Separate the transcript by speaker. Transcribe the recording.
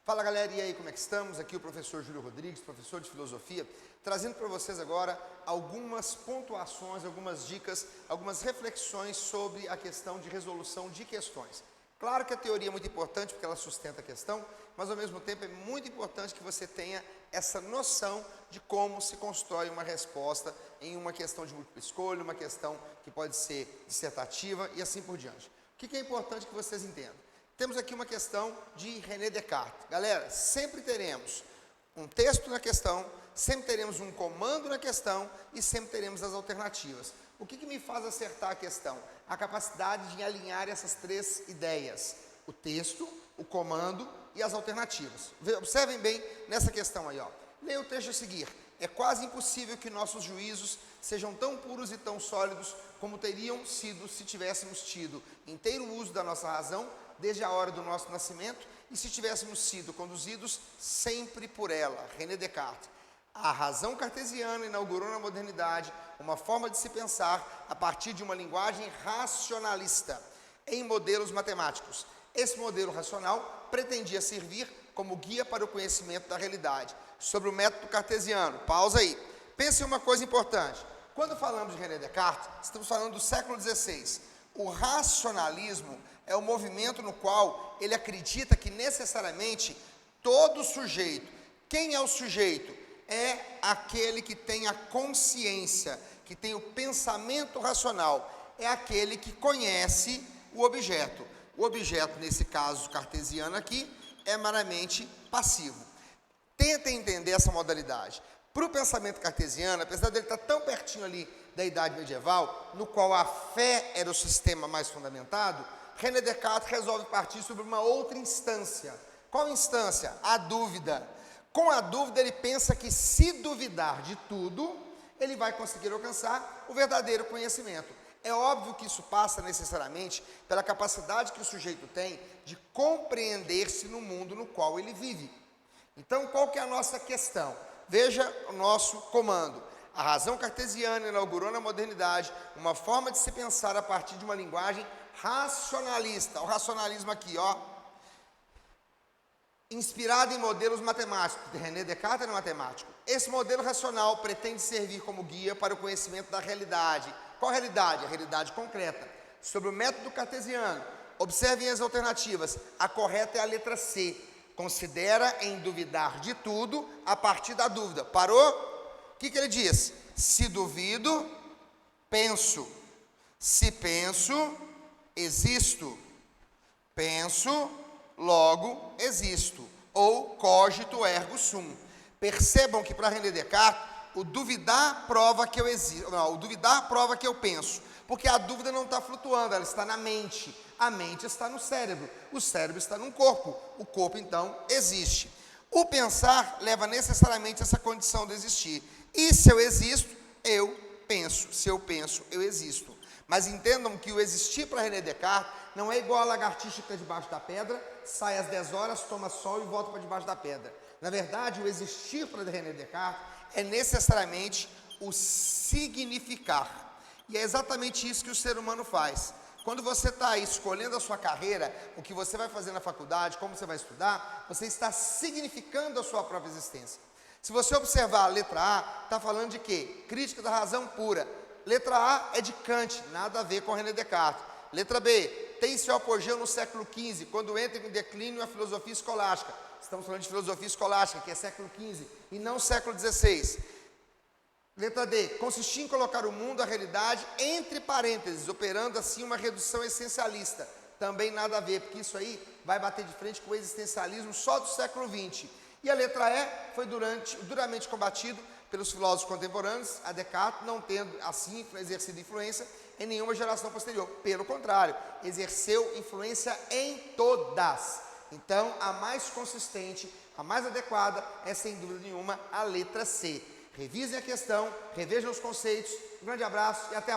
Speaker 1: Fala galera, e aí, como é que estamos? Aqui o professor Júlio Rodrigues, professor de filosofia, trazendo para vocês agora algumas pontuações, algumas dicas, algumas reflexões sobre a questão de resolução de questões. Claro que a teoria é muito importante porque ela sustenta a questão, mas ao mesmo tempo é muito importante que você tenha essa noção de como se constrói uma resposta em uma questão de múltipla escolha, uma questão que pode ser dissertativa e assim por diante. O que é importante que vocês entendam? Temos aqui uma questão de René Descartes. Galera, sempre teremos um texto na questão, sempre teremos um comando na questão e sempre teremos as alternativas. O que me faz acertar a questão? A capacidade de alinhar essas três ideias: o texto, o comando e as alternativas. Observem bem nessa questão aí, ó. Leia o texto a seguir. É quase impossível que nossos juízos sejam tão puros e tão sólidos como teriam sido se tivéssemos tido inteiro uso da nossa razão desde a hora do nosso nascimento e se tivéssemos sido conduzidos sempre por ela. René Descartes. A razão cartesiana inaugurou na modernidade uma forma de se pensar a partir de uma linguagem racionalista em modelos matemáticos. Esse modelo racional pretendia servir como guia para o conhecimento da realidade. Sobre o método cartesiano, pausa aí. Pense em uma coisa importante. Quando falamos de René Descartes, estamos falando do século XVI. O racionalismo é o movimento no qual ele acredita que necessariamente todo sujeito, quem é o sujeito? É aquele que tem a consciência, que tem o pensamento racional, é aquele que conhece o objeto. O objeto, nesse caso cartesiano aqui, é meramente passivo. Tentem entender essa modalidade. Para o pensamento cartesiano, apesar dele estar tão pertinho ali da idade medieval, no qual a fé era o sistema mais fundamentado, René Descartes resolve partir sobre uma outra instância. Qual instância? A dúvida. Com a dúvida, ele pensa que se duvidar de tudo, ele vai conseguir alcançar o verdadeiro conhecimento. É óbvio que isso passa necessariamente pela capacidade que o sujeito tem de compreender-se no mundo no qual ele vive. Então, qual que é a nossa questão? Veja o nosso comando. A razão cartesiana inaugurou na modernidade uma forma de se pensar a partir de uma linguagem racionalista. O racionalismo aqui, ó, inspirado em modelos matemáticos. René Descartes era matemático. Esse modelo racional pretende servir como guia para o conhecimento da realidade. Qual realidade? A realidade concreta. Sobre o método cartesiano, observem as alternativas. A correta é a letra C. Considera em duvidar de tudo a partir da dúvida. Parou? O que ele diz? Se duvido, penso. Se penso, existo. Penso, logo existo. Ou cogito ergo sum. Percebam que para René Descartes, o duvidar prova que eu existo. Não, o duvidar prova que eu penso. Porque a dúvida não está flutuando, ela está na mente. A mente está no cérebro. O cérebro está no corpo. O corpo, então, existe. O pensar leva necessariamente essa condição de existir. E se eu existo, eu penso. Se eu penso, eu existo. Mas entendam que o existir para René Descartes não é igual a lagartixa que está debaixo da pedra, sai às 10 horas, toma sol e volta para debaixo da pedra. Na verdade, o existir para René Descartes é necessariamente o significar. E é exatamente isso que o ser humano faz. Quando você está escolhendo a sua carreira, o que você vai fazer na faculdade, como você vai estudar, você está significando a sua própria existência. Se você observar a letra A, está falando de quê? Crítica da razão pura. Letra A é de Kant, nada a ver com René Descartes. Letra B, tem seu apogeu no século XV, quando entra em declínio a filosofia escolástica. Estamos falando de filosofia escolástica, que é século XV, e não século XVI. Letra D, consistia em colocar o mundo, a realidade, entre parênteses, operando assim uma redução essencialista. Também nada a ver, porque isso aí vai bater de frente com o existencialismo só do século XX. E a letra E foi duramente combatido pelos filósofos contemporâneos, a Descartes não tendo assim exercido influência em nenhuma geração posterior. Pelo contrário, exerceu influência em todas. Então, a mais consistente, a mais adequada é, sem dúvida nenhuma, a letra C. Revisem a questão, revejam os conceitos. Um grande abraço e até a próxima.